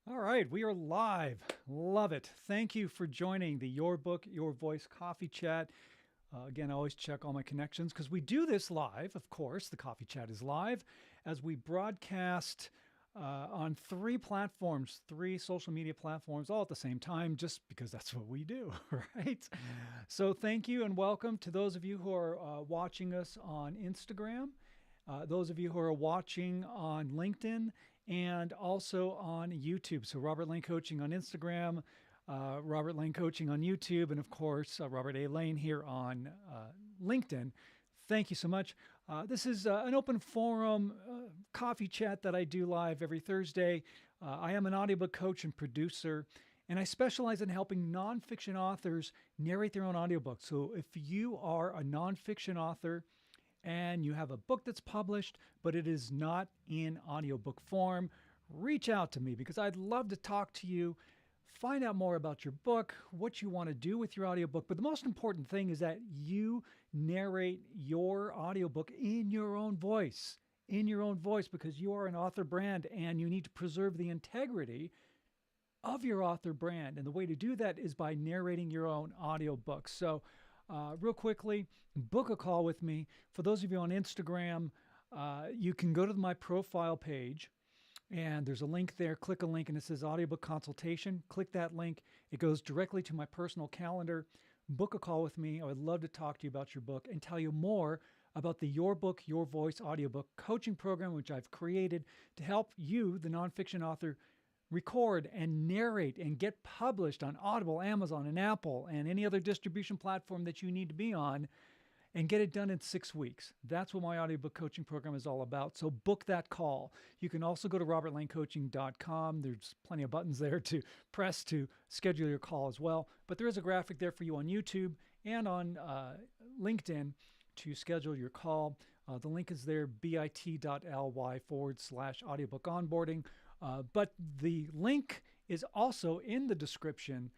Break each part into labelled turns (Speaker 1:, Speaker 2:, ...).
Speaker 1: All right, we are live. Love it. Thank you for joining the Your Book, Your Voice coffee chat. Again, I always check all my connections because we do this live. Of course, the coffee chat is live as we broadcast on three platforms, three social media platforms, all at the same time, just because that's what we do, right? So, thank you and welcome to those of you who are watching us on Instagram. Those of you who are watching on LinkedIn and also on YouTube. So Robert Lane Coaching on Instagram, Robert Lane Coaching on YouTube, and of course, Robert A. Lane here on LinkedIn. Thank you so much. This is an open forum coffee chat that I do live every Thursday. I am an audiobook coach and producer, and I specialize in helping nonfiction authors narrate their own audiobooks. So if you are a nonfiction author, and you have a book that's published, but it is not in audiobook form, reach out to me because I'd love to talk to you, find out more about your book, what you want to do with your audiobook. But the most important thing is that you narrate your audiobook in your own voice, because you are an author brand and you need to preserve the integrity of your author brand. And the way to do that is by narrating your own audiobook. So real quickly, book a call with me. For those of you on Instagram, you can go to my profile page and there's a link there. Click a link and it says audiobook consultation. Click that link. It goes directly to my personal calendar. Book a call with me. I would love to talk to you about your book and tell you more about the Your Book, Your Voice audiobook coaching program, which I've created to help you, the nonfiction author, record and narrate and get published on Audible, Amazon, and Apple, and any other distribution platform that you need to be on, and get it done in 6 weeks. That's what my audiobook coaching program is all about. So book that call. You can also go to robertlanecoaching.com. There's plenty of buttons there to press to schedule your call as well. But there is a graphic there for you on YouTube and on LinkedIn to schedule your call. The link is there, bit.ly/audiobook onboarding. But the link is also in the description,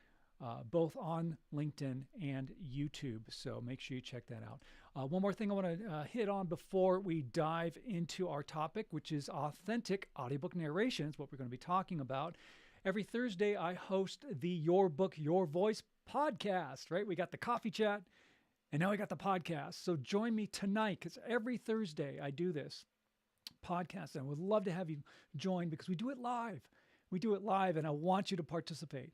Speaker 1: both on LinkedIn and YouTube. So make sure you check that out. One more thing I want to hit on before we dive into our topic, which is authentic audiobook narrations, what we're going to be talking about. Every Thursday, I host the Your Book, Your Voice podcast, right? We got the coffee chat, and now we got the podcast. So join me tonight, because every Thursday I do this podcast, and I would love to have you join because we do it live. And I want you to participate.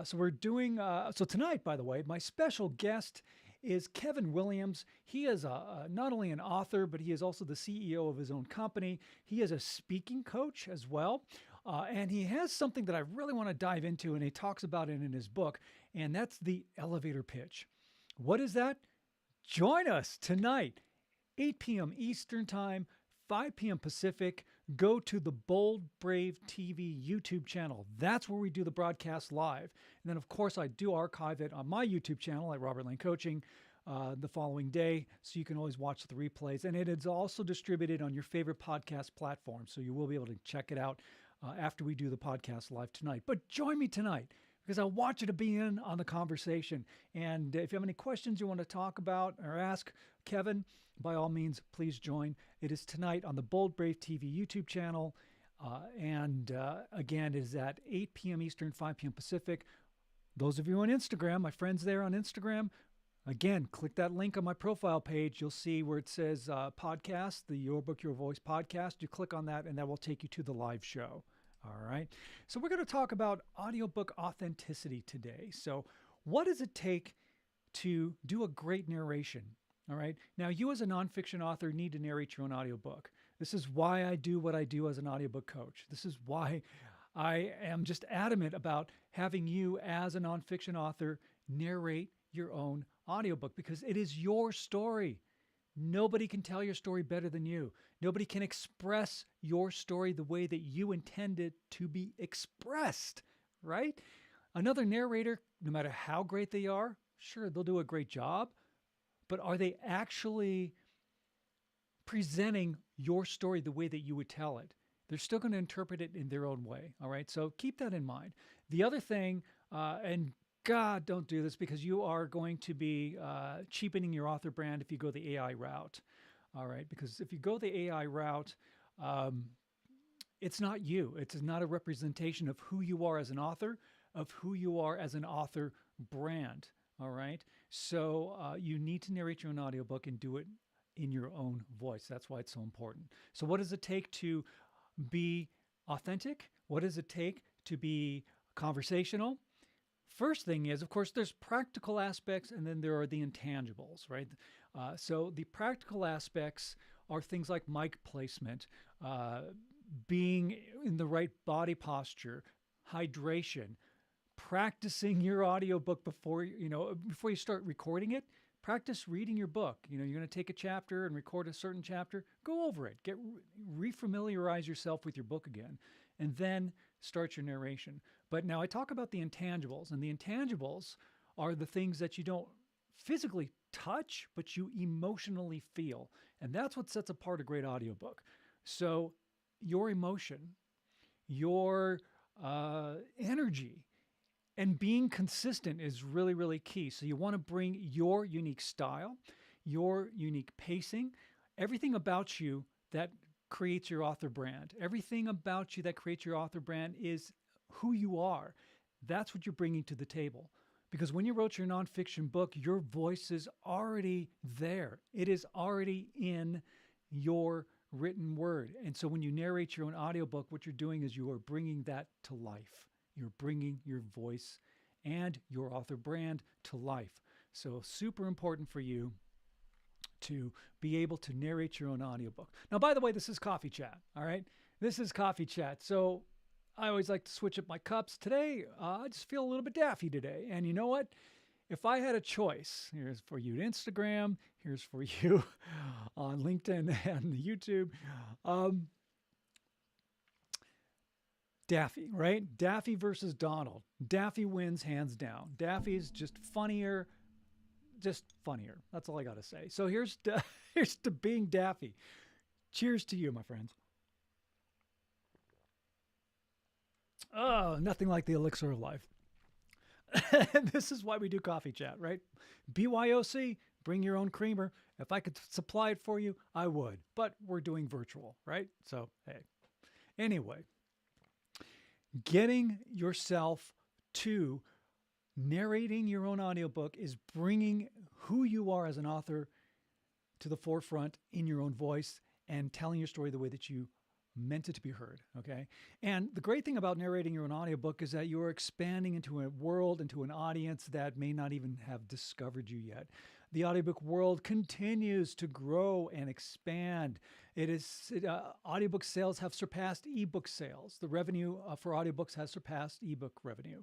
Speaker 1: So we're doing, so tonight, by the way, my special guest is Kevin Williams. He is not only an author, but he is also the CEO of his own company. He is a speaking coach as well. And he has something that I really want to dive into, and he talks about it in his book, and that's the elevator pitch. What is that? Join us tonight, 8 p.m. Eastern Time, 5 p.m. Pacific. Go to the Bold Brave TV YouTube channel. That's where we do the broadcast live. And then, of course, I do archive it on my YouTube channel at Robert Lane Coaching the following day, so you can always watch the replays. And it is also distributed on your favorite podcast platform, so you will be able to check it out after we do the podcast live tonight. But join me tonight, because I want you to be in on the conversation. And if you have any questions you want to talk about or ask Kevin, by all means, please join. It is tonight on the Bold Brave TV YouTube channel. Again, it is at 8 p.m. Eastern, 5 p.m. Pacific. Those of you on Instagram, my friends there on Instagram, again, click that link on my profile page. You'll see where it says podcast, the Your Book, Your Voice podcast. You click on that, and that will take you to the live show. All right. So we're going to talk about audiobook authenticity today. So what does it take to do a great narration? All right. Now, you as a nonfiction author need to narrate your own audiobook. This is why I do what I do as an audiobook coach. This is why I am just adamant about having you as a nonfiction author narrate your own audiobook, because it is your story. Nobody can tell your story better than you. Nobody can express your story the way that you intend it to be expressed, right? Another narrator, no matter how great they are, sure, they'll do a great job, but are they actually presenting your story the way that you would tell it? They're still going to interpret it in their own way, all right? So keep that in mind. The other thing, and God, don't do this, because you are going to be cheapening your author brand if you go the AI route. All right, because if you go the AI route, it's not you. It's not a representation of who you are as an author, of who you are as an author brand. All right. So you need to narrate your own audiobook and do it in your own voice. That's why it's so important. So, what does it take to be authentic? What does it take to be conversational? First thing is, of course, there's practical aspects and then there are the intangibles, right? So the practical aspects are things like mic placement, being in the right body posture, hydration, practicing your audiobook before you start recording it. Practice reading your book. You're going to take a chapter and record a certain chapter. Go over it. Refamiliarize yourself with your book again, and then start your narration. But now I talk about the intangibles, and the intangibles are the things that you don't physically touch, but you emotionally feel. And that's what sets apart a great audiobook. So your emotion, your energy, and being consistent is really, really key. So you want to bring your unique style, your unique pacing, everything about you that creates your author brand. Everything about you that creates your author brand is who you are. That's what you're bringing to the table. Because when you wrote your nonfiction book, your voice is already there. It is already in your written word. And so when you narrate your own audiobook, what you're doing is you are bringing that to life. You're bringing your voice and your author brand to life. So super important for you to be able to narrate your own audiobook. Now, by the way, this is Coffee Chat, all right? This is Coffee Chat. So I always like to switch up my cups. Today, I just feel a little bit daffy today. And you know what? If I had a choice, here's for you to Instagram, here's for you on LinkedIn and YouTube. Daffy, right? Daffy versus Donald. Daffy wins hands down. Daffy's just funnier. That's all I got to say. So here's to being Daffy. Cheers to you, my friends. Oh, nothing like the elixir of life. This is why we do Coffee Chat, right? BYOC, bring your own creamer. If I could supply it for you, I would. But we're doing virtual, right? So, hey. Anyway, getting yourself to narrating your own audiobook is bringing who you are as an author to the forefront in your own voice and telling your story the way that you meant it to be heard, okay? And the great thing about narrating your own audiobook is that you're expanding into a world, into an audience that may not even have discovered you yet. The audiobook world continues to grow and expand. Audiobook sales have surpassed ebook sales. The revenue for audiobooks has surpassed ebook revenue.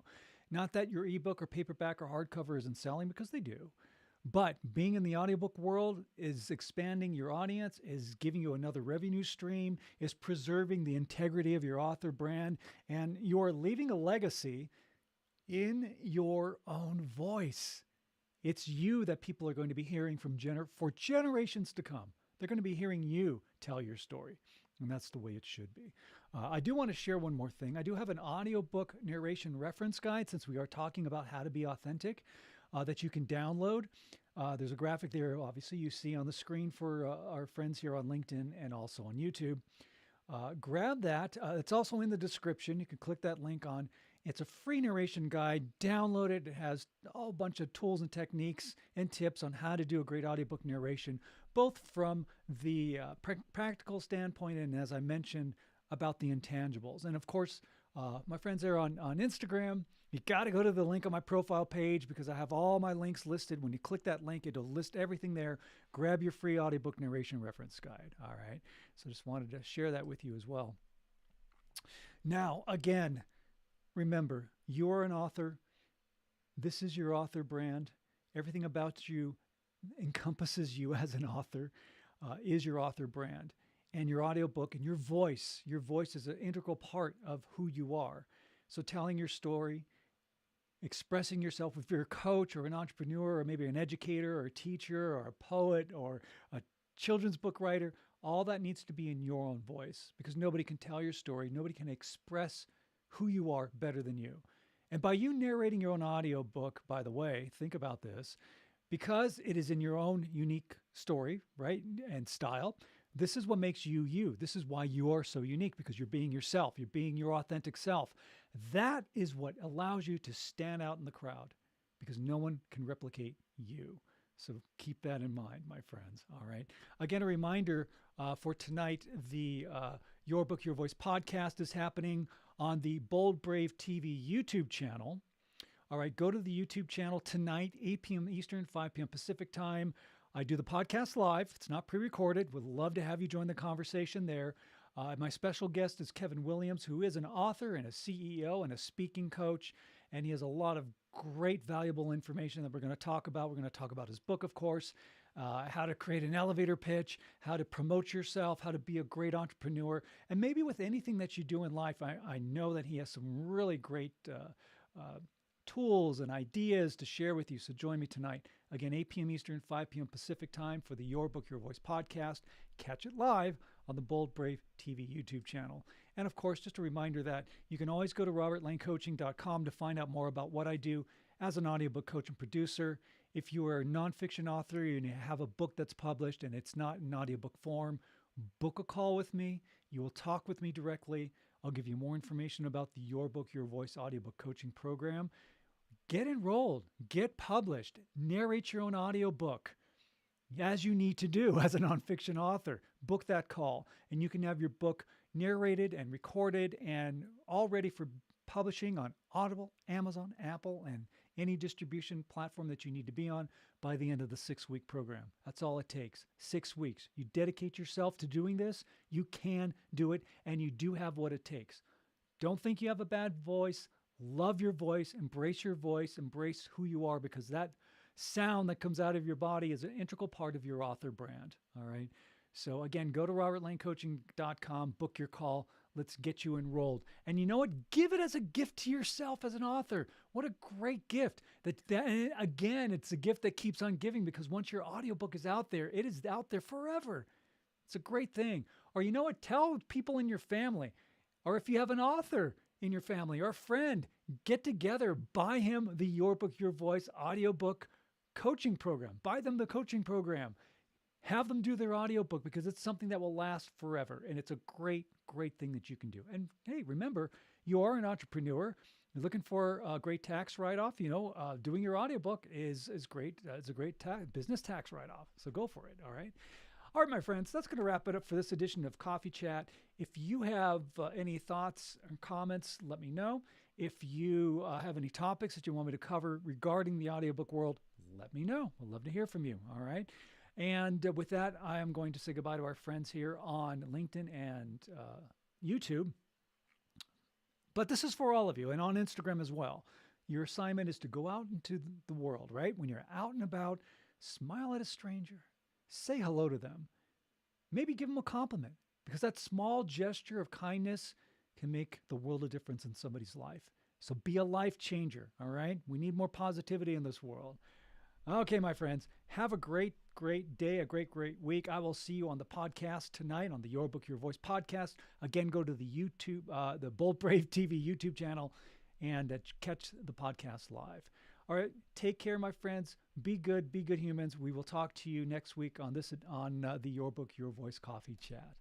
Speaker 1: Not that your ebook or paperback or hardcover isn't selling, because they do. But being in the audiobook world is expanding your audience, is giving you another revenue stream, is preserving the integrity of your author brand, and you're leaving a legacy in your own voice. It's you that people are going to be hearing from for generations to come. They're going to be hearing you tell your story, and that's the way it should be. I do want to share one more thing. I do have an audiobook narration reference guide, since we are talking about how to be authentic, that you can download. There's a graphic there, obviously, you see on the screen for our friends here on LinkedIn and also on YouTube. Grab that. It's also in the description. You can click that link on. It's a free narration guide. Download it. It has a whole bunch of tools and techniques and tips on how to do a great audiobook narration, both from the practical standpoint and, as I mentioned, about the intangibles. And of course, my friends there on Instagram, you got to go to the link on my profile page, because I have all my links listed. When you click that link, it'll list everything there. Grab your free audiobook narration reference guide. All right. So just wanted to share that with you as well. Now, again, remember, you're an author. This is your author brand. Everything about you encompasses you as an author, is your author brand. And your audiobook and your voice is an integral part of who you are. So telling your story, expressing yourself, if you're a coach or an entrepreneur or maybe an educator or a teacher or a poet or a children's book writer, all that needs to be in your own voice, because nobody can tell your story. Nobody can express who you are better than you. And by you narrating your own audiobook, by the way, think about this, because it is in your own unique story, right, and style, This is what makes you you. This is why you are so unique, because you're being yourself. You're being your authentic self. That is what allows you to stand out in the crowd, because no one can replicate you. So keep that in mind, my friends. All right. Again, a reminder for tonight, the Your Book, Your Voice podcast is happening on the Bold Brave TV YouTube channel. All right. Go to the YouTube channel tonight, 8 p.m. Eastern, 5 p.m. Pacific time. I do the podcast live. It's not pre-recorded. Would love to have you join the conversation there. My special guest is Kevin Williams, who is an author and a CEO and a speaking coach. And he has a lot of great, valuable information that we're going to talk about. We're going to talk about his book, of course, how to create an elevator pitch, how to promote yourself, how to be a great entrepreneur. And maybe with anything that you do in life, I know that he has some really great tools and ideas to share with you. So join me tonight. Again, 8 p.m. Eastern, 5 p.m. Pacific time for the Your Book, Your Voice podcast. Catch it live on the Bold Brave TV YouTube channel. And of course, just a reminder that you can always go to robertlanecoaching.com to find out more about what I do as an audiobook coach and producer. If you are a nonfiction author and you have a book that's published and it's not in audiobook form, book a call with me. You will talk with me directly. I'll give you more information about the Your Book, Your Voice audiobook coaching program. Get enrolled, get published, narrate your own audiobook as you need to do as a nonfiction author. Book that call, and you can have your book narrated and recorded and all ready for publishing on Audible, Amazon, Apple, and any distribution platform that you need to be on by the end of the 6-week program. That's all it takes, 6 weeks. You dedicate yourself to doing this, you can do it, and you do have what it takes. Don't think you have a bad voice. Love your voice, embrace who you are, because that sound that comes out of your body is an integral part of your author brand. All right. So again, go to robertlanecoaching.com, book your call. Let's get you enrolled. And you know what? Give it as a gift to yourself as an author. What a great gift. Again, it's a gift that keeps on giving, because once your audiobook is out there, it is out there forever. It's a great thing. Or you know what? Tell people in your family, or if you have an author in your family or a friend, get together, buy him the Your Book, Your Voice audiobook coaching program. Buy them the coaching program. Have them do their audiobook, because it's something that will last forever. And it's a great, great thing that you can do. And hey, remember, you are an entrepreneur. You're looking for a great tax write-off. Doing your audiobook is great. It's a great business tax write-off. So go for it. All right. All right, my friends, that's going to wrap it up for this edition of Coffee Chat. If you have any thoughts or comments, let me know. If you have any topics that you want me to cover regarding the audiobook world, let me know. I'd love to hear from you. All right. And with that, I am going to say goodbye to our friends here on LinkedIn and YouTube. But this is for all of you, and on Instagram as well. Your assignment is to go out into the world, right? When you're out and about, smile at a stranger. Say hello to them. Maybe give them a compliment, because that small gesture of kindness can make the world of difference in somebody's life. So be a life changer, all right? We need more positivity in this world. Okay, my friends, have a great, great day, a great, great week. I will see you on the podcast tonight on the Your Book, Your Voice podcast. Again, go to the YouTube, the Bold Brave TV YouTube channel, and catch the podcast live. All right, take care, my friends. Be good humans. We will talk to you next week on the Your Book, Your Voice Coffee Chat.